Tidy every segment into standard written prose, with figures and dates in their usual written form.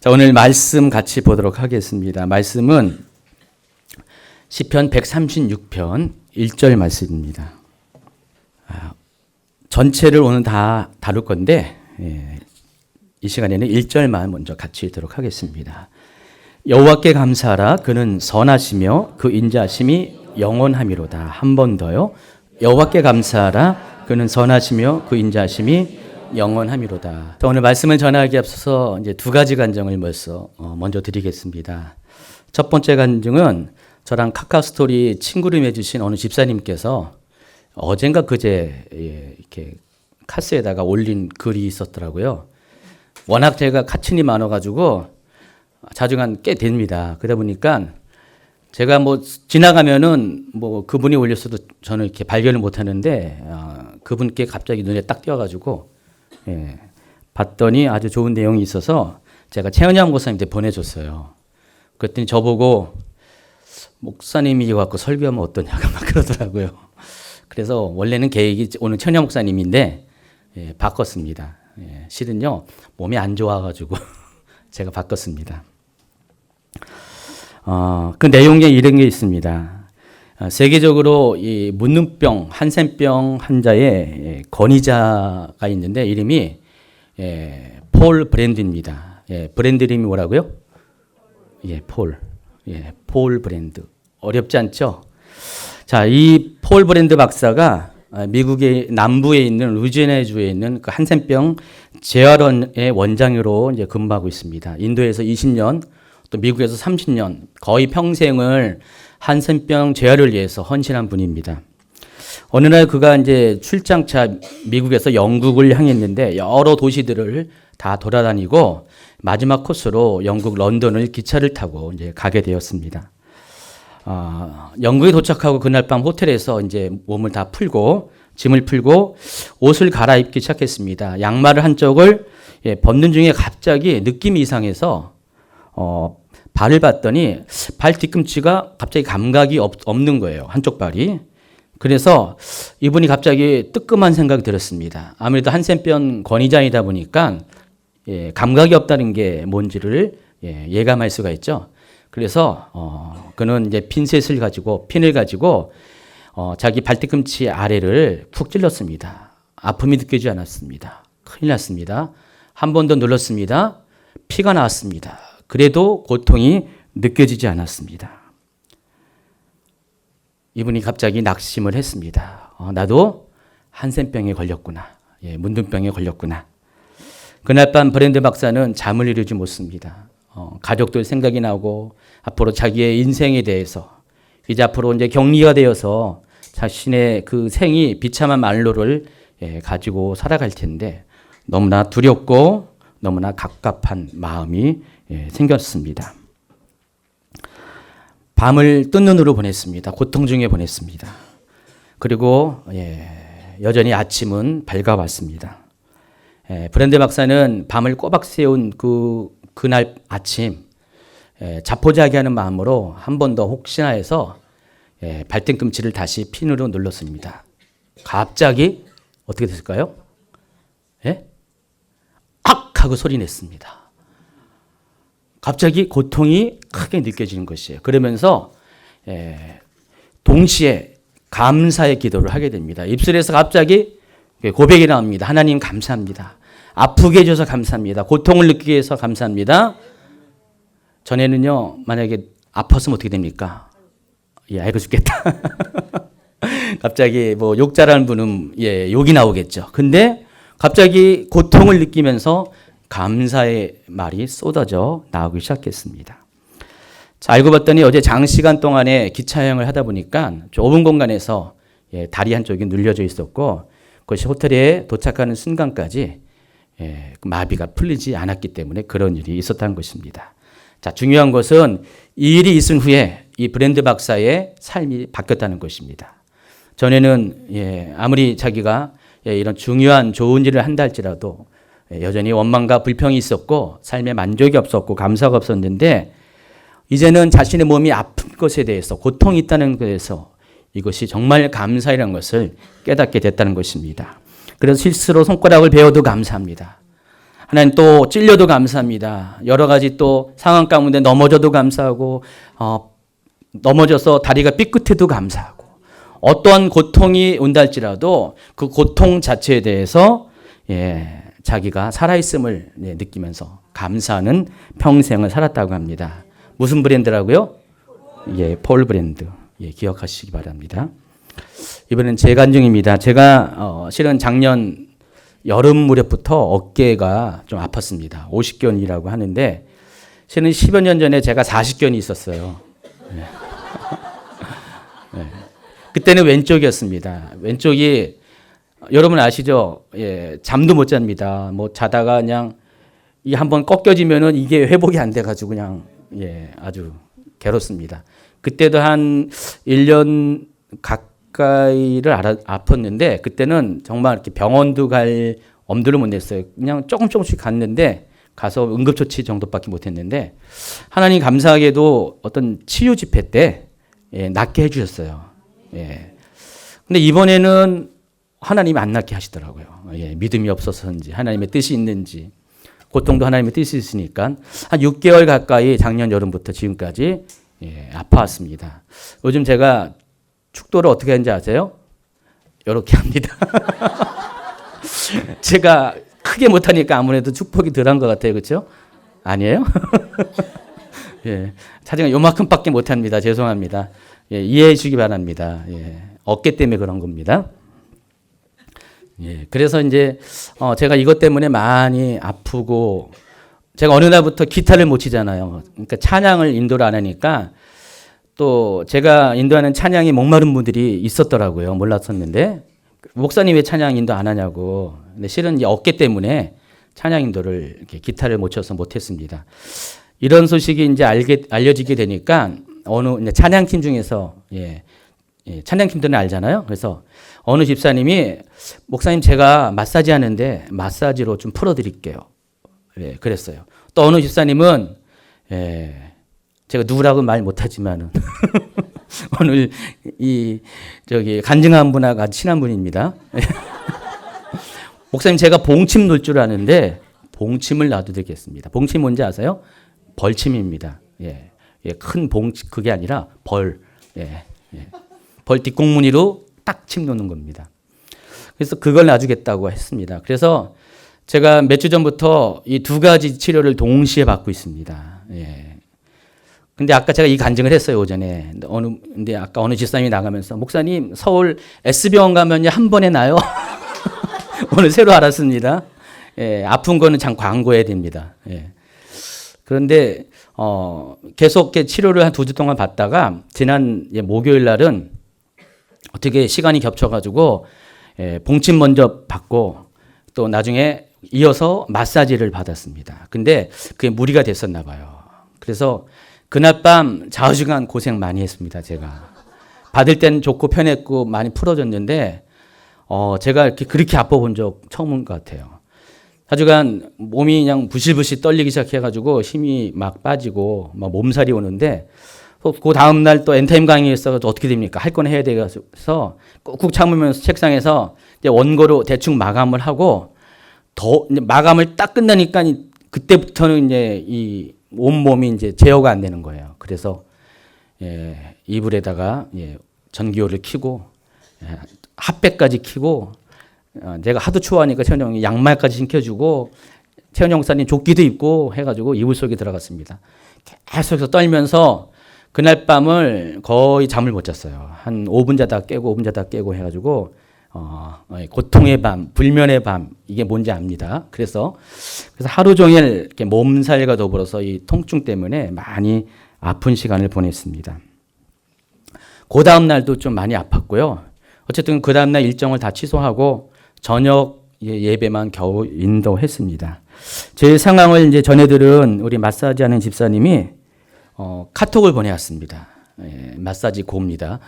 자, 오늘 말씀 같이 보도록 하겠습니다. 말씀은 시편 136편 1절 말씀입니다. 전체를 오늘 다 다룰 건데 이 시간에는 1절만 먼저 같이 읽도록 하겠습니다. 여호와께 감사하라. 그는 선하시며 그 인자하심이 영원함이로다. 한 번 더요. 여호와께 감사하라. 그는 선하시며 그 인자하심이 영원함이로다. 오늘 말씀을 전하기에 앞서서 이제 두 가지 간증을 먼저 드리겠습니다. 첫 번째 간증은 저랑 카카오스토리 친구를 맺으신 어느 집사님께서 어젠가 그제 이렇게 카스에다가 올린 글이 있었더라고요. 워낙 제가 카친이 많아가지고 자주간 꽤 됩니다. 그러다 보니까 제가 지나가면은 그분이 올렸어도 저는 이렇게 발견을 못 하는데 그분께 갑자기 눈에 딱 띄어가지고 봤더니 아주 좋은 내용이 있어서 제가 최은영 목사님한테 보내줬어요. 그랬더니 저보고 목사님이 이거 갖고 설교하면 어떠냐고 막 그러더라고요. 그래서 원래는 계획이 오늘 최은영 목사님인데 바꿨습니다. 실은요 몸이 안 좋아가지고 제가 바꿨습니다. 그 내용에 이런 게 있습니다. 세계적으로 이 문눈병, 한센병 환자의 권위자가 있는데 이름이 폴 브랜드입니다. 브랜드 이름이 뭐라고요? 폴 브랜드. 어렵지 않죠? 자, 이 폴 브랜드 박사가 미국의 남부에 있는 루이지애나주에 있는 그 한센병 재활원의 원장으로 이제 근무하고 있습니다. 인도에서 20년, 또 미국에서 30년, 거의 평생을 한센병 재활을 위해서 헌신한 분입니다. 어느 날 그가 이제 출장차 미국에서 영국을 향했는데 여러 도시들을 다 돌아다니고 마지막 코스로 영국 런던을 기차를 타고 이제 가게 되었습니다. 영국에 도착하고 그날 밤 호텔에서 이제 몸을 다 풀고 짐을 풀고 옷을 갈아입기 시작했습니다. 양말을 한쪽을 벗는 중에 갑자기 느낌이 이상해서 발을 봤더니 발 뒤꿈치가 갑자기 감각이 없는 거예요. 한쪽 발이. 그래서 이분이 갑자기 뜨끔한 생각이 들었습니다. 아무래도 한센병 권위자이다 보니까 감각이 없다는 게 뭔지를 예감할 수가 있죠. 그래서 그는 이제 핀을 가지고 자기 발뒤꿈치 아래를 푹 찔렀습니다. 아픔이 느껴지지 않았습니다. 큰일 났습니다. 한 번 더 눌렀습니다. 피가 나왔습니다. 그래도 고통이 느껴지지 않았습니다. 이분이 갑자기 낙심을 했습니다. 나도 한센병에 걸렸구나. 문둥병에 걸렸구나. 그날 밤 브랜드 박사는 잠을 이루지 못습니다. 가족들 생각이 나고 앞으로 자기의 인생에 대해서 이제 앞으로 이제 격리가 되어서 자신의 그 생이 비참한 말로를 가지고 살아갈 텐데 너무나 두렵고 너무나 갑갑한 마음이 생겼습니다. 밤을 뜬 눈으로 보냈습니다. 고통 중에 보냈습니다. 그리고 여전히 아침은 밝아왔습니다. 브랜드 박사는 밤을 꼬박 세운 그날 아침 자포자기하는 마음으로 한 번 더 혹시나 해서 발등꿈치를 다시 핀으로 눌렀습니다. 갑자기 어떻게 됐을까요? 악! 하고 소리 냈습니다. 갑자기 고통이 크게 느껴지는 것이에요. 그러면서 동시에 감사의 기도를 하게 됩니다. 입술에서 갑자기 고백이 나옵니다. 하나님 감사합니다. 아프게 해줘서 감사합니다. 고통을 느끼게 해서 감사합니다. 전에는요, 만약에 아팠으면 어떻게 됩니까? 알고 죽겠다. 갑자기 욕 잘하는 분은 욕이 나오겠죠. 근데 갑자기 고통을 느끼면서 감사의 말이 쏟아져 나오기 시작했습니다. 자, 알고 봤더니 어제 장시간 동안에 기차여행을 하다 보니까 좁은 공간에서 다리 한쪽이 눌려져 있었고 그것이 호텔에 도착하는 순간까지 마비가 풀리지 않았기 때문에 그런 일이 있었다는 것입니다. 자, 중요한 것은 이 일이 있은 후에 이 브랜드 박사의 삶이 바뀌었다는 것입니다. 전에는 아무리 자기가 이런 중요한 좋은 일을 한다 할지라도 여전히 원망과 불평이 있었고 삶에 만족이 없었고 감사가 없었는데 이제는 자신의 몸이 아픈 것에 대해서 고통이 있다는 것에서 이것이 정말 감사이라는 것을 깨닫게 됐다는 것입니다. 그래서 실수로 손가락을 베어도 감사합니다. 하나님 또 찔려도 감사합니다. 여러 가지 또 상황 가운데 넘어져도 감사하고 넘어져서 다리가 삐끗해도 감사하고 어떠한 고통이 온다 할지라도 그 고통 자체에 대해서 자기가 살아있음을 느끼면서 감사하는 평생을 살았다고 합니다. 무슨 브랜드라고요? 폴 브랜드. 기억하시기 바랍니다. 이번엔 제 간증입니다. 제가 실은 작년 여름 무렵부터 어깨가 좀 아팠습니다. 50견이라고 하는데 실은 10여 년 전에 제가 40견이 있었어요. 그때는 왼쪽이었습니다. 왼쪽이 여러분 아시죠? 잠도 못 잡니다. 뭐 자다가 그냥 이 한번 꺾여지면은 이게 회복이 안 돼가지고 그냥 아주 괴롭습니다. 그때도 한 1년 가까이를 아팠는데 그때는 정말 이렇게 병원도 갈 엄두를 못 냈어요. 그냥 조금씩 갔는데 가서 응급조치 정도밖에 못 했는데 하나님 감사하게도 어떤 치유 집회 때 낫게 해주셨어요. 근데 이번에는 하나님이 안 낫게 하시더라고요. 믿음이 없어서인지 하나님의 뜻이 있는지 고통도 하나님의 뜻이 있으니까 한 6개월 가까이 작년 여름부터 지금까지 아파왔습니다. 요즘 제가 축도를 어떻게 하는지 아세요? 이렇게 합니다. 제가 크게 못하니까 아무래도 축복이 덜한 것 같아요. 그렇죠? 아니에요? 사실 요만큼밖에 못합니다. 죄송합니다. 이해해 주기 바랍니다. 어깨 때문에 그런 겁니다. 그래서 이제 제가 이것 때문에 많이 아프고 제가 어느 날부터 기타를 못 치잖아요. 그러니까 찬양을 인도를 안 하니까 또 제가 인도하는 찬양이 목마른 분들이 있었더라고요. 몰랐었는데 목사님 왜 찬양 인도 안 하냐고. 근데 실은 이 어깨 때문에 찬양 인도를 이렇게 기타를 못 쳐서 못했습니다. 이런 소식이 이제 알려지게 되니까 어느 이제 찬양팀 중에서 찬양팀들은 알잖아요. 그래서 어느 집사님이 목사님 제가 마사지 하는데 마사지로 좀 풀어드릴게요. 그랬어요. 또 어느 집사님은 제가 누구라고 말 못하지만은 오늘 간증한 분하고 아주 친한 분입니다. 목사님 제가 봉침 놓을 줄 아는데 봉침을 놔두겠습니다. 봉침 뭔지 아세요? 벌침입니다. 큰 봉침 그게 아니라 벌 뒷공무니로 딱 침 놓는 겁니다. 그래서 그걸 놔주겠다고 했습니다. 그래서 제가 몇 주 전부터 이 두 가지 치료를 동시에 받고 있습니다. 근데 아까 제가 이 간증을 했어요, 오전에. 근데 아까 어느 집사님이 나가면서 목사님 서울 S병원 가면요 한 번에 나요. 오늘 새로 알았습니다. 아픈 거는 참 광고해야 됩니다. 그런데 계속 치료를 한 2주 동안 받다가 지난 목요일 날은 어떻게 시간이 겹쳐가지고 봉침 먼저 받고 또 나중에 이어서 마사지를 받았습니다. 근데 그게 무리가 됐었나 봐요. 그래서 그날 밤 좌우지간 고생 많이 했습니다. 제가 받을 때는 좋고 편했고 많이 풀어졌는데 제가 그렇게 아파 본 적 처음인 것 같아요. 하여간 몸이 그냥 부실부실 떨리기 시작해가지고 힘이 막 빠지고 막 몸살이 오는데 그 다음 날 또 엔타임 강의에서 어떻게 됩니까? 할 건 해야 돼서 꾹꾹 참으면서 책상에서 이제 원고로 대충 마감을 하고 이제 마감을 딱 끝나니까 그때부터는 이제 이 온몸이 이제 제어가 안 되는 거예요. 그래서 이불에다가 전기요를 켜고 핫팩까지 켜고 내가 하도 추워하니까 채원 형이 양말까지 신겨주고 채원 형사님 조끼도 입고 해가지고 이불 속에 들어갔습니다. 계속해서 떨면서 그날 밤을 거의 잠을 못 잤어요. 한 5분 자다 깨고 5분 자다 깨고 해가지고 고통의 밤, 불면의 밤 이게 뭔지 압니다. 그래서 하루 종일 이렇게 몸살과 더불어서 이 통증 때문에 많이 아픈 시간을 보냈습니다. 그 다음 날도 좀 많이 아팠고요. 어쨌든 그 다음 날 일정을 다 취소하고 저녁 예배만 겨우 인도했습니다. 제 상황을 이제 전해들은 우리 마사지하는 집사님이 카톡을 보내왔습니다. 마사지 고입니다.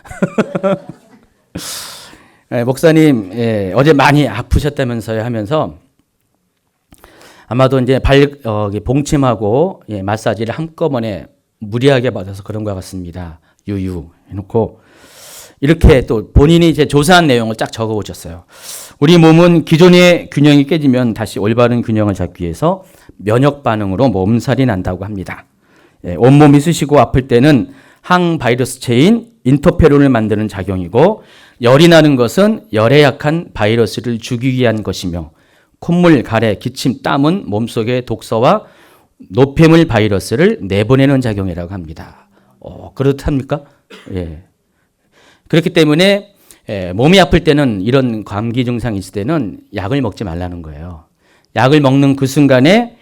목사님 어제 많이 아프셨다면서요 하면서 아마도 이제 봉침하고 마사지를 한꺼번에 무리하게 받아서 그런 것 같습니다. 유유 해놓고 이렇게 또 본인이 이제 조사한 내용을 쫙 적어 오셨어요. 우리 몸은 기존의 균형이 깨지면 다시 올바른 균형을 잡기 위해서 면역 반응으로 몸살이 난다고 합니다. 온몸이 쑤시고 아플 때는 항바이러스체인 인터페론을 만드는 작용이고, 열이 나는 것은 열에 약한 바이러스를 죽이기 위한 것이며, 콧물, 가래, 기침, 땀은 몸속의 독소와 노폐물 바이러스를 내보내는 작용이라고 합니다. 그렇답니까? 예. 그렇기 때문에 몸이 아플 때는, 이런 감기 증상이 있을 때는 약을 먹지 말라는 거예요. 약을 먹는 그 순간에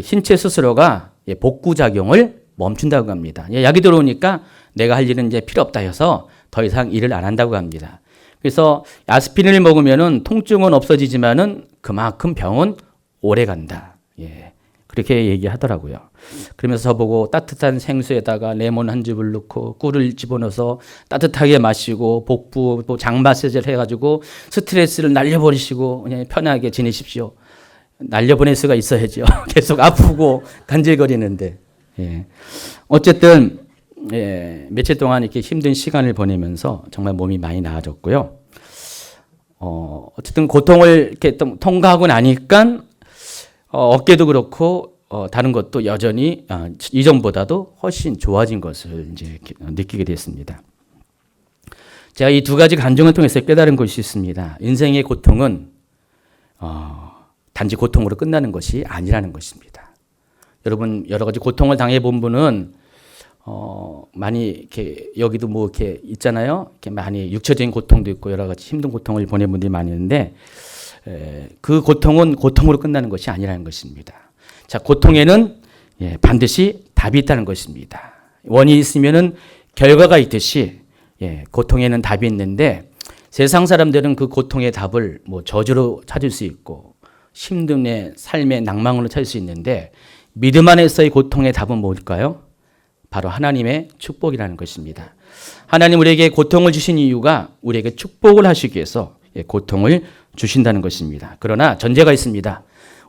신체 스스로가 복구작용을 멈춘다고 합니다. 약이 들어오니까 내가 할 일은 이제 필요 없다 해서 더 이상 일을 안 한다고 합니다. 그래서 아스피린을 먹으면은 통증은 없어지지만은 그만큼 병은 오래 간다. 예. 그렇게 얘기하더라고요. 그러면서 저보고 따뜻한 생수에다가 레몬 한 즙을 넣고 꿀을 집어넣어서 따뜻하게 마시고 복부 또 장 마사지를 해가지고 스트레스를 날려버리시고 그냥 편하게 지내십시오. 날려보낼 수가 있어야죠. 계속 아프고 간질거리는데. 예. 어쨌든 며칠 동안 이렇게 힘든 시간을 보내면서 정말 몸이 많이 나아졌고요. 어쨌든 고통을 이렇게 통과하고 나니까 어깨도 그렇고 다른 것도 여전히 이전보다도 훨씬 좋아진 것을 이제 느끼게 됐습니다. 제가 이 두 가지 감정을 통해서 깨달은 것이 있습니다. 인생의 고통은 단지 고통으로 끝나는 것이 아니라는 것입니다. 여러분 여러 가지 고통을 당해 본 분은 많이 이렇게 여기도 뭐 이렇게 있잖아요. 이렇게 많이 육체적인 고통도 있고 여러 가지 힘든 고통을 보낸 분들이 많이 있는데 그 고통은 고통으로 끝나는 것이 아니라는 것입니다. 자, 고통에는 반드시 답이 있다는 것입니다. 원인이 있으면은 결과가 있듯이 고통에는 답이 있는데 세상 사람들은 그 고통의 답을 뭐 저주로 찾을 수 있고 힘듦의 삶의 낭망으로 찾을 수 있는데 믿음 안에서의 고통의 답은 뭘까요? 바로 하나님의 축복이라는 것입니다. 하나님 우리에게 고통을 주신 이유가 우리에게 축복을 하시기 위해서 고통을 주신다는 것입니다. 그러나 전제가 있습니다.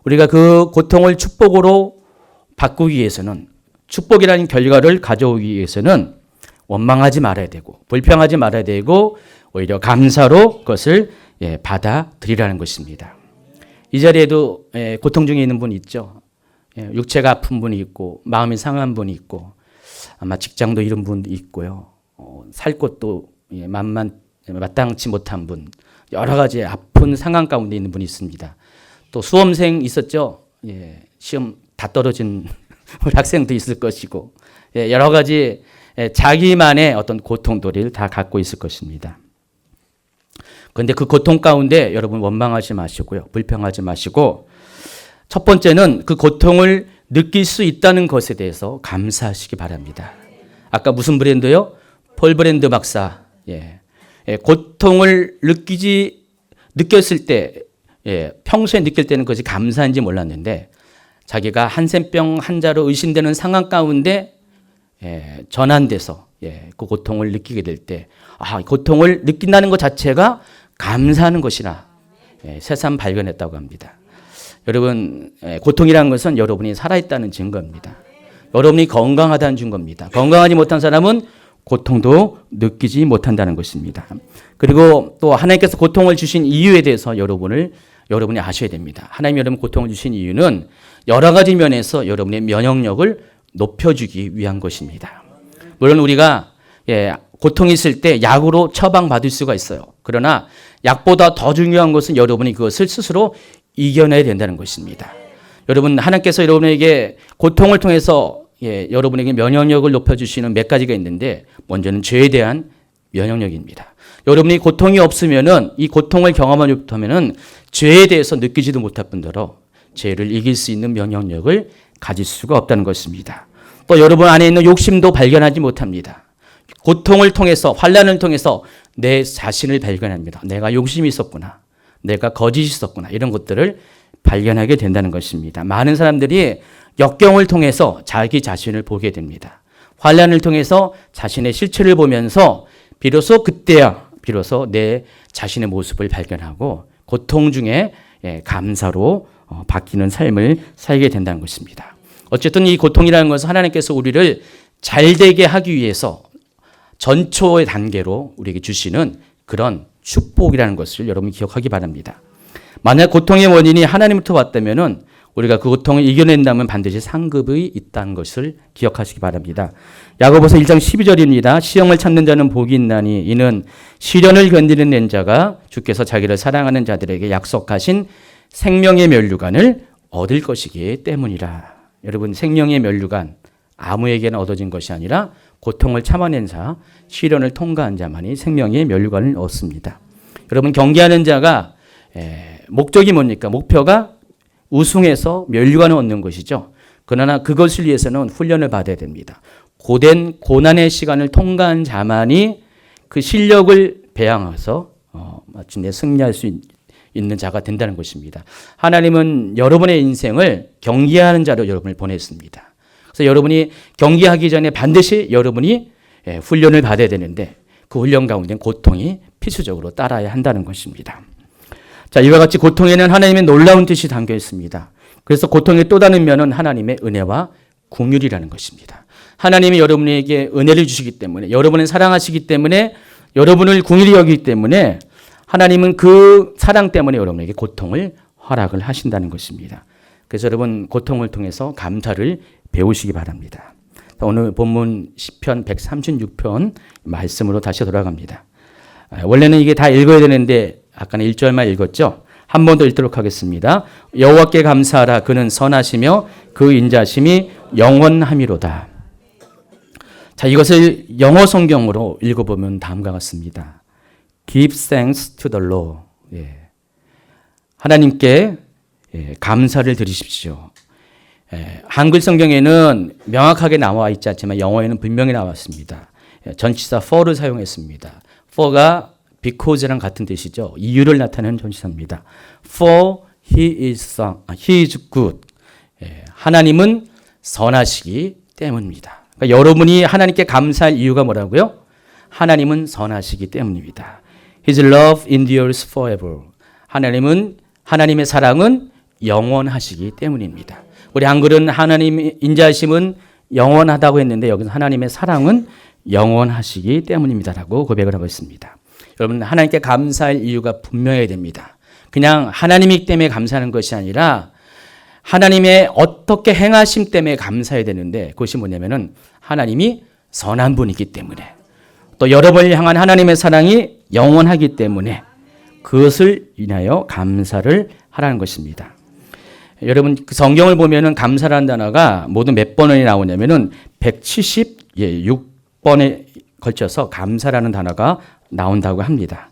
우리가 그 고통을 축복으로 바꾸기 위해서는, 축복이라는 결과를 가져오기 위해서는 원망하지 말아야 되고 불평하지 말아야 되고 오히려 감사로 그것을 받아들이라는 것입니다. 이 자리에도 고통 중에 있는 분이 있죠. 육체가 아픈 분이 있고 마음이 상한 분이 있고 아마 직장도 잃은 분도 있고요. 살 곳도 마땅치 못한 분, 여러 가지 아픈 상황 가운데 있는 분이 있습니다. 또 수험생 있었죠. 시험 다 떨어진 학생도 있을 것이고 여러 가지 자기만의 어떤 고통들을 다 갖고 있을 것입니다. 그런데 그 고통 가운데 여러분 원망하지 마시고요. 불평하지 마시고 첫 번째는 그 고통을 느낄 수 있다는 것에 대해서 감사하시기 바랍니다. 아까 무슨 브랜드요? 폴 브랜드 박사. 고통을 느꼈을 때, 평소에 느낄 때는 그것이 감사인지 몰랐는데 자기가 한센병 환자로 의심되는 상황 가운데 전환돼서 그 고통을 느끼게 될 때, 고통을 느낀다는 것 자체가 감사하는 것이라 새삼 발견했다고 합니다. 여러분, 고통이라는 것은 여러분이 살아있다는 증거입니다. 여러분이 건강하다는 증거입니다. 건강하지 못한 사람은 고통도 느끼지 못한다는 것입니다. 그리고 또 하나님께서 고통을 주신 이유에 대해서 여러분이 아셔야 됩니다. 하나님 여러분 고통을 주신 이유는 여러 가지 면에서 여러분의 면역력을 높여주기 위한 것입니다. 물론 우리가 고통이 있을 때 약으로 처방받을 수가 있어요. 그러나 약보다 더 중요한 것은 여러분이 그것을 스스로 이겨내야 된다는 것입니다. 여러분, 하나님께서 여러분에게 고통을 통해서 여러분에게 면역력을 높여주시는 몇 가지가 있는데 먼저는 죄에 대한 면역력입니다. 여러분이 고통이 없으면은 이 고통을 경험하지 못하면은 죄에 대해서 느끼지도 못할 뿐더러 죄를 이길 수 있는 면역력을 가질 수가 없다는 것입니다. 또 여러분 안에 있는 욕심도 발견하지 못합니다. 고통을 통해서 환난을 통해서 내 자신을 발견합니다. 내가 욕심이 있었구나. 내가 거짓이 있었구나. 이런 것들을 발견하게 된다는 것입니다. 많은 사람들이 역경을 통해서 자기 자신을 보게 됩니다. 환난을 통해서 자신의 실체를 보면서 비로소 그때야 비로소 내 자신의 모습을 발견하고 고통 중에 감사로 바뀌는 삶을 살게 된다는 것입니다. 어쨌든 이 고통이라는 것은 하나님께서 우리를 잘되게 하기 위해서 전초의 단계로 우리에게 주시는 그런 축복이라는 것을 여러분 기억하기 바랍니다. 만약 고통의 원인이 하나님부터 왔다면은 우리가 그 고통을 이겨낸다면 반드시 상급이 있다는 것을 기억하시기 바랍니다. 야고보서 1장 12절입니다. 시험을 찾는 자는 복이 있나니 이는 시련을 견디는 자가 주께서 자기를 사랑하는 자들에게 약속하신 생명의 면류관을 얻을 것이기 때문이라. 여러분, 생명의 면류관 아무에게나 얻어진 것이 아니라 고통을 참아낸 자, 시련을 통과한 자만이 생명의 면류관을 얻습니다. 여러분, 경기하는 자가 목적이 뭡니까? 목표가 우승해서 면류관을 얻는 것이죠. 그러나 그것을 위해서는 훈련을 받아야 됩니다. 고된 고난의 시간을 통과한 자만이 그 실력을 배양해서 마침내 승리할 수 있는 자가 된다는 것입니다. 하나님은 여러분의 인생을 경기하는 자로 여러분을 보냈습니다. 그래서 여러분이 경기하기 전에 반드시 여러분이 훈련을 받아야 되는데 그 훈련 가운데는 고통이 필수적으로 따라야 한다는 것입니다. 자, 이와 같이 고통에는 하나님의 놀라운 뜻이 담겨 있습니다. 그래서 고통의 또 다른 면은 하나님의 은혜와 긍휼이라는 것입니다. 하나님이 여러분에게 은혜를 주시기 때문에, 여러분을 사랑하시기 때문에, 여러분을 긍휼히 여기기 때문에 하나님은 그 사랑 때문에 여러분에게 고통을 허락을 하신다는 것입니다. 그래서 여러분, 고통을 통해서 감사를 배우시기 바랍니다. 오늘 본문 시편 136편 말씀으로 다시 돌아갑니다. 원래는 이게 다 읽어야 되는데 아까는 1절만 읽었죠. 한 번 더 읽도록 하겠습니다. 여호와께 감사하라. 그는 선하시며 그 인자심이 영원함이로다. 자, 이것을 영어 성경으로 읽어보면 다음과 같습니다. Give thanks to the Lord. 하나님께 감사를 드리십시오. 한글 성경에는 명확하게 나와 있지 않지만 영어에는 분명히 나왔습니다. 전치사 for를 사용했습니다. for가 because랑 같은 뜻이죠. 이유를 나타내는 전치사입니다. For he is good. 하나님은 선하시기 때문입니다. 그러니까 여러분이 하나님께 감사할 이유가 뭐라고요? 하나님은 선하시기 때문입니다. His love endures forever. 하나님의 사랑은 영원하시기 때문입니다. 우리 한글은 하나님의 인자하심은 영원하다고 했는데 여기서 하나님의 사랑은 영원하시기 때문입니다라고 고백을 하고 있습니다. 여러분, 하나님께 감사할 이유가 분명해야 됩니다. 그냥 하나님이기 때문에 감사하는 것이 아니라 하나님의 어떻게 행하심 때문에 감사해야 되는데 그것이 뭐냐면은 하나님이 선한 분이기 때문에 또 여러분을 향한 하나님의 사랑이 영원하기 때문에 그것을 인하여 감사를 하라는 것입니다. 여러분, 그 성경을 보면은 감사라는 단어가 모두 몇 번이 나오냐면은 176번에 걸쳐서 감사라는 단어가 나온다고 합니다.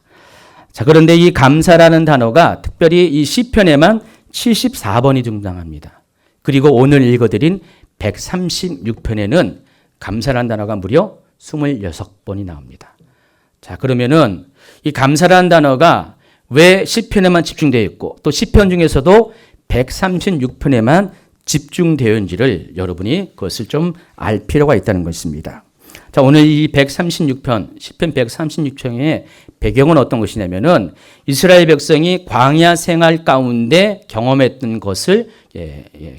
자, 그런데 이 감사라는 단어가 특별히 이 시편에만 74번이 등장합니다. 그리고 오늘 읽어드린 136편에는 감사라는 단어가 무려 26번이 나옵니다. 자, 그러면은 이 감사라는 단어가 왜 시편에만 집중되어 있고 또 시편 중에서도 136편에만 집중되어 있는지를 여러분이 그것을 좀 알 필요가 있다는 것입니다. 자, 오늘 이 136편, 시편 136편의 배경은 어떤 것이냐면은 이스라엘 백성이 광야 생활 가운데 경험했던 것을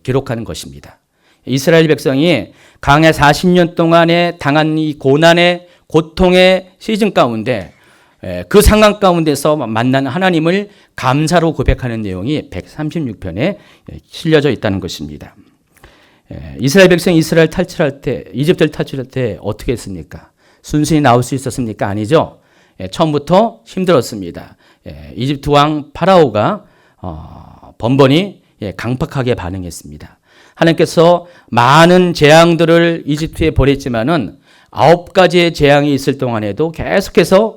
기록하는 것입니다. 이스라엘 백성이 광야 40년 동안에 당한 이 고난의 고통의 시즌 가운데 그 상황 가운데서 만난 하나님을 감사로 고백하는 내용이 136편에 실려져 있다는 것입니다. 이스라엘 백성이 이스라엘 탈출할 때, 이집트를 탈출할 때 어떻게 했습니까? 순순히 나올 수 있었습니까? 아니죠. 처음부터 힘들었습니다. 이집트 왕 파라오가 번번이 강팍하게 반응했습니다. 하나님께서 많은 재앙들을 이집트에 보냈지만은 9가지의 재앙이 있을 동안에도 계속해서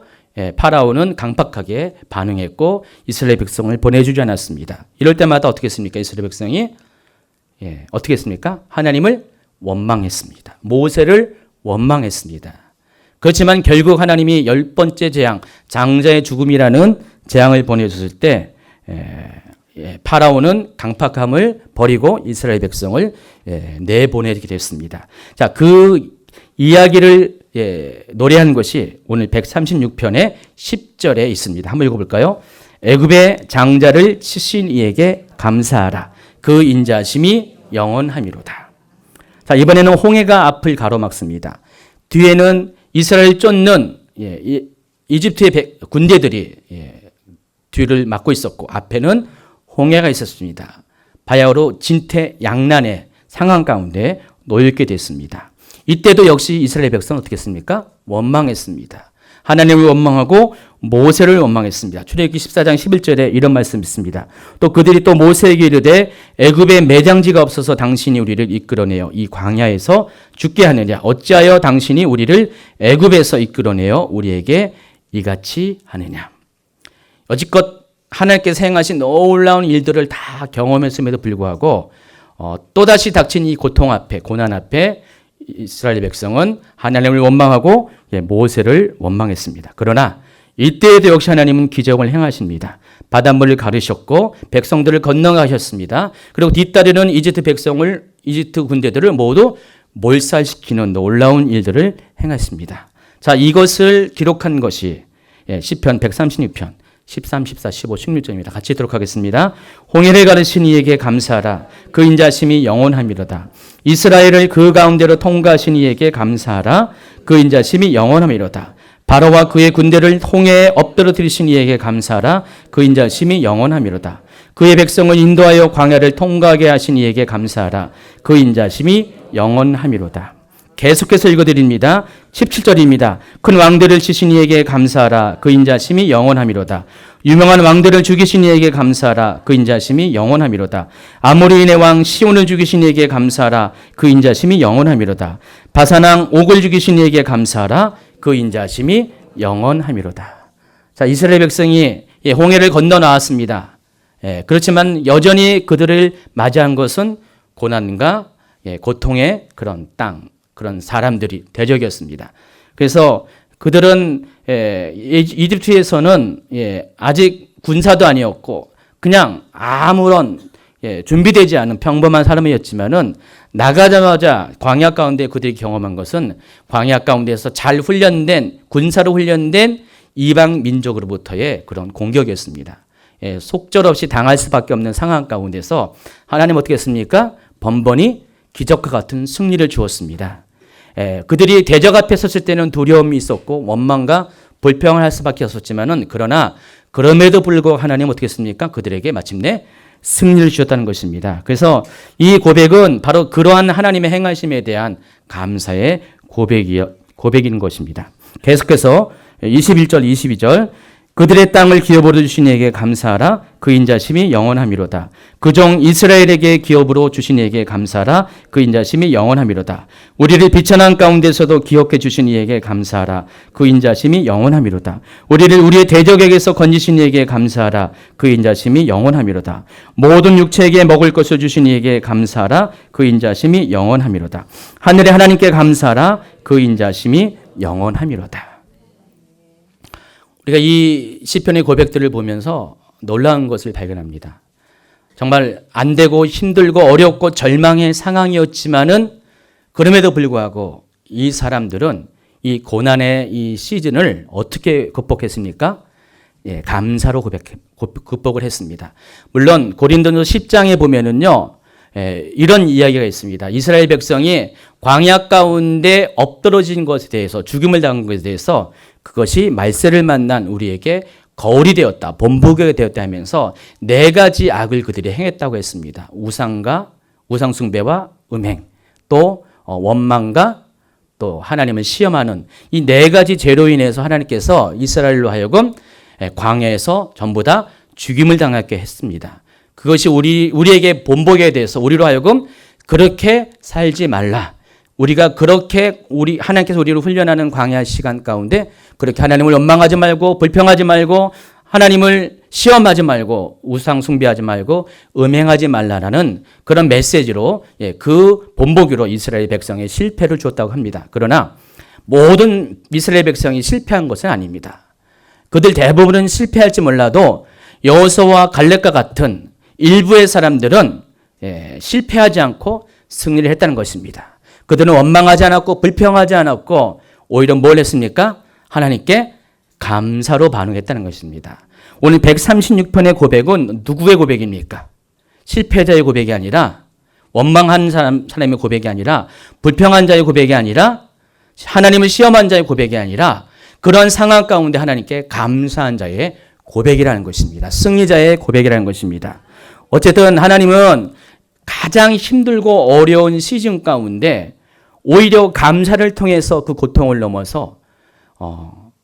파라오는 강팍하게 반응했고 이스라엘 백성을 보내주지 않았습니다. 이럴 때마다 어떻게 했습니까? 이스라엘 백성이 어떻게 했습니까? 하나님을 원망했습니다. 모세를 원망했습니다. 그렇지만 결국 하나님이 10번째 재앙, 장자의 죽음이라는 재앙을 보내줬을 때 파라오는 강팍함을 버리고 이스라엘 백성을 내보내게 됐습니다. 자, 그 이야기를 노래한 것이 오늘 136편의 10절에 있습니다. 한번 읽어볼까요? 애굽의 장자를 치신 이에게 감사하라. 그 인자심이 영원함이로다. 자, 이번에는 홍해가 앞을 가로막습니다. 뒤에는 이스라엘 쫓는 이집트의 군대들이 뒤를 막고 있었고 앞에는 홍해가 있었습니다. 바야흐로 진퇴양난의 상황 가운데 놓이게 됐습니다. 이때도 역시 이스라엘 백성은 어떻게 했습니까? 원망했습니다. 하나님을 원망하고 모세를 원망했습니다. 출애굽기 14장 11절에 이런 말씀이 있습니다. 또 그들이 또 모세에게 이르되 애굽에 매장지가 없어서 당신이 우리를 이끌어내어 이 광야에서 죽게 하느냐 어찌하여 당신이 우리를 애굽에서 이끌어내어 우리에게 이같이 하느냐. 여지껏 하나님께서 행하신 놀라운 일들을 다 경험했음에도 불구하고 또다시 닥친 이 고통 앞에 고난 앞에 이스라엘 백성은 하나님을 원망하고 모세를 원망했습니다. 그러나 이때에도 역시 하나님은 기적을 행하십니다. 바닷물을 가르셨고 백성들을 건너가셨습니다. 그리고 뒤따르는 이집트 군대들을 모두 몰살시키는 놀라운 일들을 행하십니다. 자, 이것을 기록한 것이 시편 136편 13, 14, 15, 16절입니다. 같이 읽도록 하겠습니다. 홍해를 가르신 이에게 감사하라. 그 인자심이 영원함이로다. 이스라엘을 그 가운데로 통과하신 이에게 감사하라. 그 인자심이 영원함이로다. 바로와 그의 군대를 홍해에 엎드러뜨리신 이에게 감사하라. 그 인자심이 영원함이로다. 그의 백성을 인도하여 광야를 통과하게 하신 이에게 감사하라. 그 인자심이 영원함이로다. 계속해서 읽어드립니다. 17절입니다. 큰 왕들을 치신 이에게 감사하라. 그 인자심이 영원함이로다. 유명한 왕들을 죽이신 이에게 감사하라. 그 인자심이 영원함이로다. 아모리인의 왕 시온을 죽이신 이에게 감사하라. 그 인자심이 영원함이로다. 바산왕 옥을 죽이신 이에게 감사하라. 그 인자심이 영원함이로다. 자, 이스라엘 백성이 홍해를 건너 나왔습니다. 그렇지만 여전히 그들을 맞이한 것은 고난과 고통의 그런 땅, 그런 사람들이 대적이었습니다. 그래서 그들은 이집트에서는 아직 군사도 아니었고 그냥 아무런 준비되지 않은 평범한 사람이었지만은 나가자마자 광야 가운데 그들이 경험한 것은 광야 가운데서 잘 훈련된 군사로 훈련된 이방 민족으로부터의 그런 공격이었습니다. 속절없이 당할 수밖에 없는 상황 가운데서 하나님 어떻게 했습니까? 번번이 기적과 같은 승리를 주었습니다. 그들이 대적 앞에 섰을 때는 두려움이 있었고 원망과 불평을 할 수밖에 없었지만은 그러나 그럼에도 불구하고 하나님 어떻게 했습니까? 그들에게 마침내 승리를 주셨다는 것입니다. 그래서 이 고백은 바로 그러한 하나님의 행하심에 대한 감사의 고백인 것입니다. 계속해서 21절, 22절 그들의 땅을 기업으로 주신 이에게 감사하라. 그 인자심이 영원함이로다. 그 종 이스라엘에게 기업으로 주신 이에게 감사하라. 그 인자심이 영원함이로다. 우리를 비천한 가운데서도 기억해 주신 이에게 감사하라. 그 인자심이 영원함이로다. 우리를 우리의 대적에게서 건지신 이에게 감사하라. 그 인자심이 영원함이로다. 모든 육체에게 먹을 것을 주신 이에게 감사하라. 그 인자심이 영원함이로다. 하늘의 하나님께 감사하라. 그 인자심이 영원함이로다. 우리가 이 시편의 고백들을 보면서 놀라운 것을 발견합니다. 정말 안 되고 힘들고 어렵고 절망의 상황이었지만은 그럼에도 불구하고 이 사람들은 이 고난의 이 시즌을 어떻게 극복했습니까? 감사로 극복을 했습니다. 물론 고린도서 10장에 보면은요, 이런 이야기가 있습니다. 이스라엘 백성이 광야 가운데 엎드러진 것에 대해서 죽임을 당한 것에 대해서 그것이 말세를 만난 우리에게 거울이 되었다, 본보기가 되었다 하면서 4가지 악을 그들이 행했다고 했습니다. 우상 숭배와 음행, 또 원망과 또 하나님을 시험하는 이 4가지 죄로 인해서 하나님께서 이스라엘로 하여금 광야에서 전부 다 죽임을 당하게 했습니다. 그것이 우리에게 본보기에 대해서 우리로 하여금 그렇게 살지 말라. 우리가 그렇게 하나님께서 우리를 훈련하는 광야 시간 가운데 그렇게 하나님을 원망하지 말고 불평하지 말고 하나님을 시험하지 말고 우상 숭배하지 말고 음행하지 말라라는 그런 메시지로 그 본보기로 이스라엘 백성의 실패를 주었다고 합니다. 그러나 모든 이스라엘 백성이 실패한 것은 아닙니다. 그들 대부분은 실패할지 몰라도 여호수아와 갈렙과 같은 일부의 사람들은 실패하지 않고 승리를 했다는 것입니다. 그들은 원망하지 않았고 불평하지 않았고 오히려 뭘 했습니까? 하나님께 감사로 반응했다는 것입니다. 오늘 136편의 고백은 누구의 고백입니까? 실패자의 고백이 아니라 원망한 사람의 고백이 아니라 불평한 자의 고백이 아니라 하나님을 시험한 자의 고백이 아니라 그런 상황 가운데 하나님께 감사한 자의 고백이라는 것입니다. 승리자의 고백이라는 것입니다. 어쨌든 하나님은 가장 힘들고 어려운 시즌 가운데 오히려 감사를 통해서 그 고통을 넘어서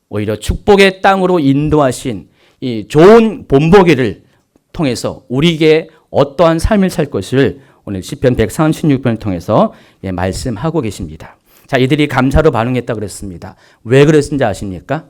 오히려 축복의 땅으로 인도하신 이 좋은 본보기를 통해서 우리에게 어떠한 삶을 살 것을 오늘 시편 136편을 통해서 말씀하고 계십니다. 자, 이들이 감사로 반응했다 그랬습니다. 왜 그랬는지 아십니까?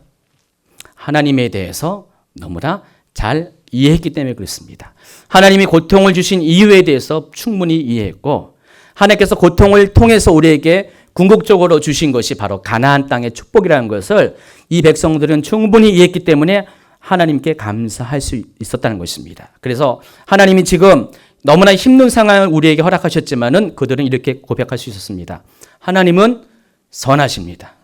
하나님에 대해서 너무나 잘 이해했기 때문에 그렇습니다. 하나님이 고통을 주신 이유에 대해서 충분히 이해했고 하나님께서 고통을 통해서 우리에게 궁극적으로 주신 것이 바로 가나안 땅의 축복이라는 것을 이 백성들은 충분히 이해했기 때문에 하나님께 감사할 수 있었다는 것입니다. 그래서 하나님이 지금 너무나 힘든 상황을 우리에게 허락하셨지만은 그들은 이렇게 고백할 수 있었습니다. 하나님은 선하십니다.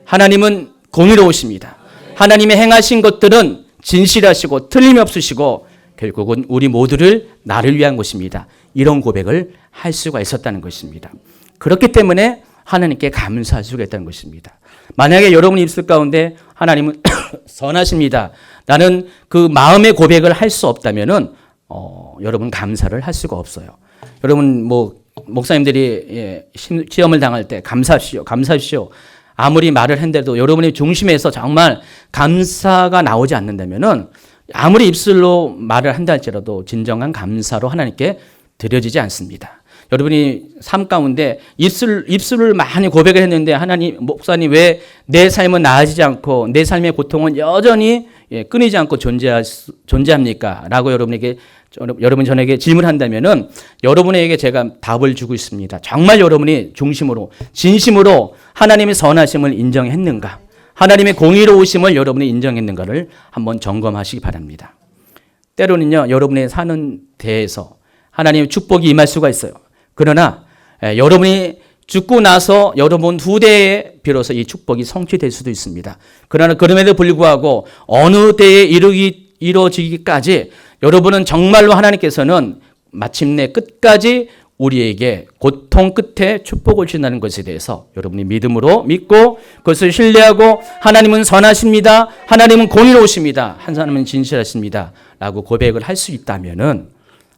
하나님은 공의로우십니다. 하나님의 행하신 것들은 진실하시고 틀림이 없으시고 결국은 우리 모두를 나를 위한 것입니다. 이런 고백을 할 수가 있었다는 것입니다. 그렇기 때문에 하나님께 감사할 수가 있다는 것입니다. 만약에 여러분 입술 가운데 하나님은 선하십니다. 나는 그 마음의 고백을 할 수 없다면은 여러분 감사를 할 수가 없어요. 여러분 목사님들이 시험을 당할 때 감사하시오, 감사하시오. 아무리 말을 한데도 여러분의 중심에서 정말 감사가 나오지 않는다면은 아무리 입술로 말을 한다 할지라도 진정한 감사로 하나님께 드려지지 않습니다. 여러분이 삶 가운데 입술을 많이 고백을 했는데 하나님, 목사님 왜 내 삶은 나아지지 않고 내 삶의 고통은 여전히 끊이지 않고 존재합니까? 라고 여러분 저에게 질문한다면은 여러분에게 제가 답을 주고 있습니다. 정말 여러분이 중심으로, 진심으로 하나님의 선하심을 인정했는가? 하나님의 공의로우심을 여러분이 인정했는가를 한번 점검하시기 바랍니다. 때로는요, 여러분의 사는 데에서 하나님의 축복이 임할 수가 있어요. 그러나 여러분이 죽고 나서 여러분 후대에 비로소 이 축복이 성취될 수도 있습니다. 그러나 그럼에도 불구하고 어느 때에 이루어지기까지 여러분은 정말로 하나님께서는 마침내 끝까지 우리에게 고통 끝에 축복을 주신다는 것에 대해서 여러분이 믿음으로 믿고 그것을 신뢰하고 하나님은 선하십니다. 하나님은 공의로우십니다. 하나님은 진실하십니다. 라고 고백을 할 수 있다면은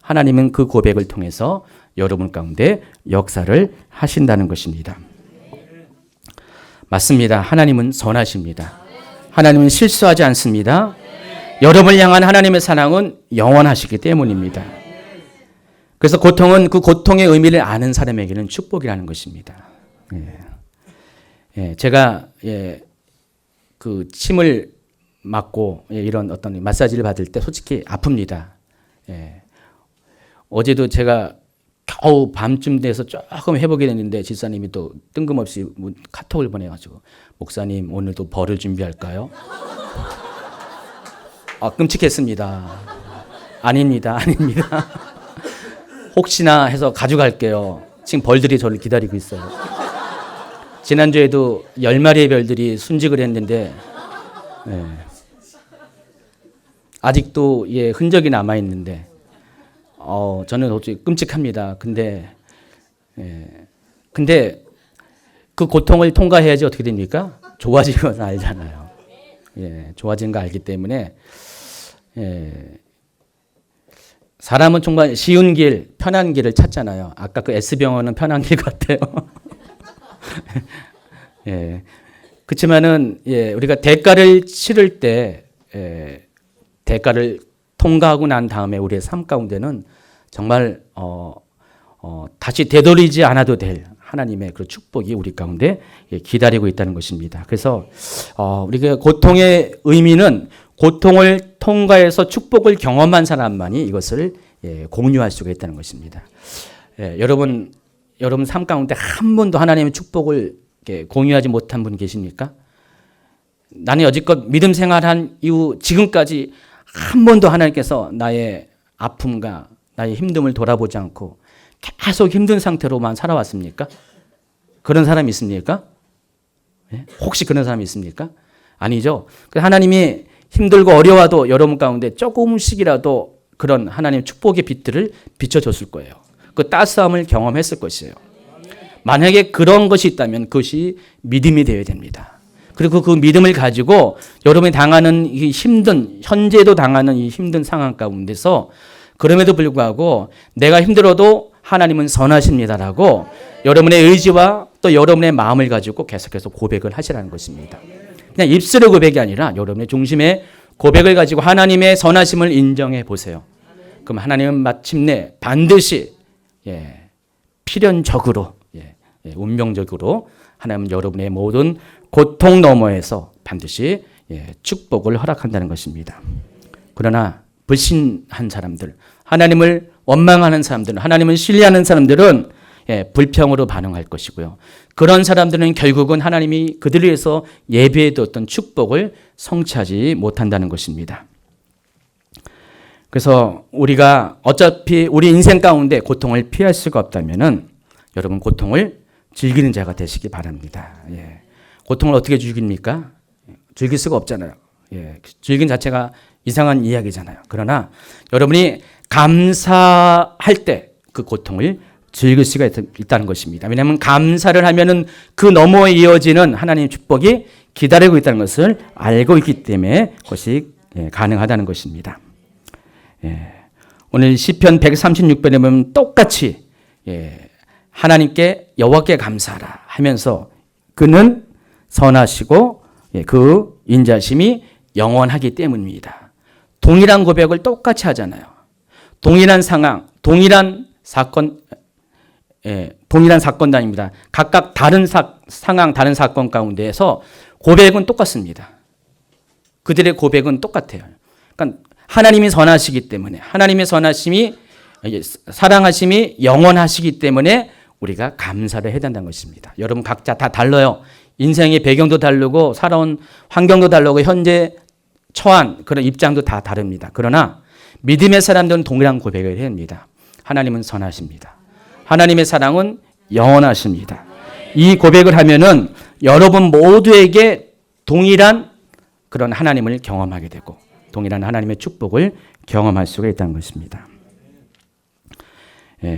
하나님은 그 고백을 통해서 여러분 가운데 역사를 하신다는 것입니다. 맞습니다. 하나님은 선하십니다. 하나님은 실수하지 않습니다. 여러분을 향한 하나님의 사랑은 영원하시기 때문입니다. 그래서 고통은 그 고통의 의미를 아는 사람에게는 축복이라는 것입니다. 제가 그 침을 맞고 이런 어떤 마사지를 받을 때 솔직히 아픕니다. 어제도 제가 겨우 밤쯤 돼서 조금 해보게 됐는데 집사님이 또 뜬금없이 카톡을 보내가지고 목사님 오늘도 벌을 준비할까요? 끔찍했습니다. 아닙니다. 혹시나 해서 가져갈게요. 지금 벌들이 저를 기다리고 있어요. 지난주에도 10마리의 별들이 순직을 했는데 아직도 흔적이 남아있는데 저는 솔직히 끔찍합니다. 근데 그 고통을 통과해야지 어떻게 됩니까? 좋아지는 건 알잖아요. 좋아지는 거 알기 때문에 사람은 정말 쉬운 길, 편한 길을 찾잖아요. 아까 그 S병원은 편한 길 같아요. 그렇지만은 우리가 대가를 치를 때 대가를 통과하고 난 다음에 우리의 삶 가운데는 정말 다시 되돌리지 않아도 될 하나님의 그 축복이 우리 가운데 기다리고 있다는 것입니다. 그래서 우리가 고통의 의미는 고통을 통과해서 축복을 경험한 사람만이 이것을 공유할 수가 있다는 것입니다. 여러분 삶 가운데 한 번도 하나님의 축복을 공유하지 못한 분 계십니까? 나는 여지껏 믿음 생활한 이후 지금까지 한 번도 하나님께서 나의 아픔과 나의 힘듦을 돌아보지 않고 계속 힘든 상태로만 살아왔습니까? 그런 사람이 있습니까? 혹시 그런 사람이 있습니까? 아니죠. 하나님이 힘들고 어려워도 여러분 가운데 조금씩이라도 그런 하나님의 축복의 빛들을 비춰줬을 거예요. 그 따스함을 경험했을 것이에요. 만약에 그런 것이 있다면 그것이 믿음이 되어야 됩니다. 그리고 그 믿음을 가지고 여러분이 당하는 이 현재도 당하는 이 힘든 상황 가운데서 그럼에도 불구하고 내가 힘들어도 하나님은 선하십니다라고 여러분의 의지와 또 여러분의 마음을 가지고 계속해서 고백을 하시라는 것입니다. 그냥 입술의 고백이 아니라 여러분의 중심에 고백을 가지고 하나님의 선하심을 인정해 보세요. 그럼 하나님은 마침내 반드시 필연적으로 운명적으로 하나님은 여러분의 모든 고통 너머에서 반드시 축복을 허락한다는 것입니다. 그러나 불신한 사람들, 하나님을 원망하는 사람들은, 하나님을 신뢰하는 사람들은 불평으로 반응할 것이고요. 그런 사람들은 결국은 하나님이 그들을 위해서 예비해뒀던 축복을 성취하지 못한다는 것입니다. 그래서 우리가 어차피 우리 인생 가운데 고통을 피할 수가 없다면은 여러분 고통을 즐기는 자가 되시기 바랍니다. 고통을 어떻게 즐깁니까? 즐길 수가 없잖아요. 즐긴 자체가 이상한 이야기잖아요. 그러나 여러분이 감사할 때 그 고통을 즐길 수가 있다는 것입니다. 왜냐하면 감사를 하면은 그 너머에 이어지는 하나님의 축복이 기다리고 있다는 것을 알고 있기 때문에 그것이 가능하다는 것입니다. 오늘 시편 136편에 보면 똑같이 하나님께 여호와께 감사하라 하면서 그는 선하시고 그 인자심이 영원하기 때문입니다. 동일한 고백을 똑같이 하잖아요. 동일한 상황, 동일한 사건단입니다. 각각 다른 상황, 다른 사건 가운데에서 고백은 똑같습니다. 그들의 고백은 똑같아요. 그러니까 하나님이 선하시기 때문에, 하나님의 선하심이, 사랑하심이 영원하시기 때문에 우리가 감사를 해야 된다는 것입니다. 여러분 각자 다 달라요. 인생의 배경도 다르고 살아온 환경도 다르고 현재 처한 그런 입장도 다 다릅니다. 그러나 믿음의 사람들은 동일한 고백을 해야 합니다. 하나님은 선하십니다. 하나님의 사랑은 영원하십니다. 이 고백을 하면은 여러분 모두에게 동일한 그런 하나님을 경험하게 되고 동일한 하나님의 축복을 경험할 수가 있다는 것입니다.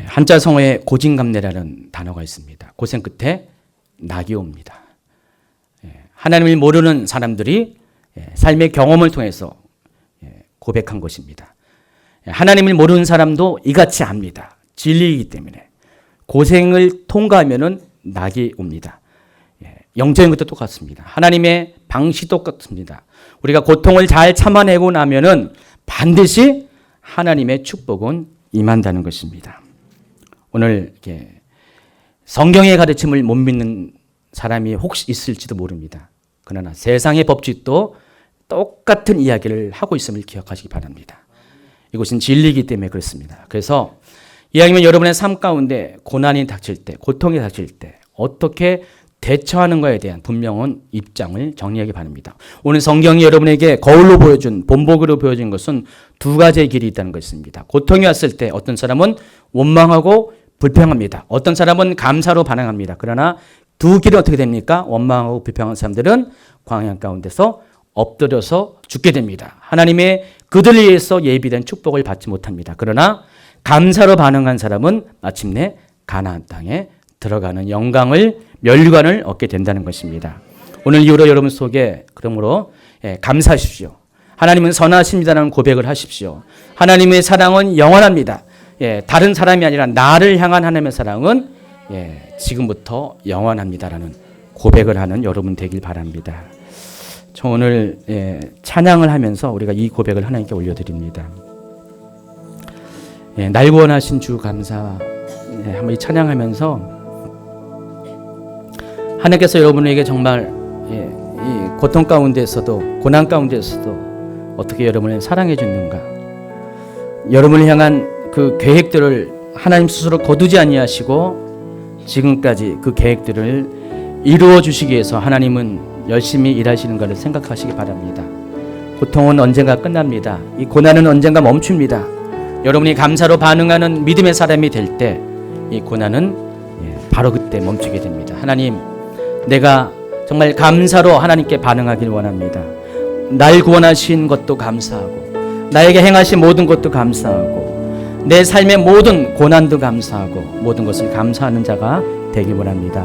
한자 성어에 고진감래라는 단어가 있습니다. 고생 끝에 낙이 옵니다. 하나님을 모르는 사람들이 삶의 경험을 통해서 고백한 것입니다. 하나님을 모르는 사람도 이같이 압니다. 진리이기 때문에 고생을 통과하면은 낙이 옵니다. 영적인 것도 똑같습니다. 하나님의 방식도 똑같습니다. 우리가 고통을 잘 참아내고 나면은 반드시 하나님의 축복은 임한다는 것입니다. 오늘 성경의 가르침을 못 믿는 사람이 혹시 있을지도 모릅니다. 그러나 세상의 법칙도 똑같은 이야기를 하고 있음을 기억하시기 바랍니다. 이것은 진리이기 때문에 그렇습니다. 그래서 이야기면 여러분의 삶 가운데 고난이 닥칠 때, 고통이 닥칠 때 어떻게 대처하는 것에 대한 분명한 입장을 정리하기 바랍니다. 오늘 성경이 여러분에게 거울로 보여준, 본보기로 보여준 것은 두 가지의 길이 있다는 것입니다. 고통이 왔을 때 어떤 사람은 원망하고 불평합니다. 어떤 사람은 감사로 반응합니다. 그러나 두 길이 어떻게 됩니까? 원망하고 불평한 사람들은 광야 가운데서 엎드려서 죽게 됩니다. 하나님의 그들을 위해서 예비된 축복을 받지 못합니다. 그러나 감사로 반응한 사람은 마침내 가나안 땅에 들어가는 영광을, 멸관을 얻게 된다는 것입니다. 오늘 이후로 여러분 속에 그러므로 감사하십시오. 하나님은 선하십니다라는 고백을 하십시오. 하나님의 사랑은 영원합니다. 다른 사람이 아니라 나를 향한 하나님의 사랑은 지금부터 영원합니다라는 고백을 하는 여러분 되길 바랍니다. 저 오늘 찬양을 하면서 우리가 이 고백을 하나님께 올려드립니다. 날 구원하신 주 감사. 한번 이 찬양하면서 하나님께서 여러분에게 정말 이 고통 가운데서도 고난 가운데서도 어떻게 여러분을 사랑해 주는가, 여러분을 향한 그 계획들을 하나님 스스로 거두지 아니하시고 지금까지 그 계획들을 이루어 주시기 위해서 하나님은 열심히 일하시는 것을 생각하시기 바랍니다. 고통은 언젠가 끝납니다. 이 고난은 언젠가 멈춥니다. 여러분이 감사로 반응하는 믿음의 사람이 될 때 이 고난은 바로 그때 멈추게 됩니다. 하나님, 내가 정말 감사로 하나님께 반응하길 원합니다. 날 구원하신 것도 감사하고 나에게 행하신 모든 것도 감사하고 내 삶의 모든 고난도 감사하고 모든 것을 감사하는 자가 되길 원합니다.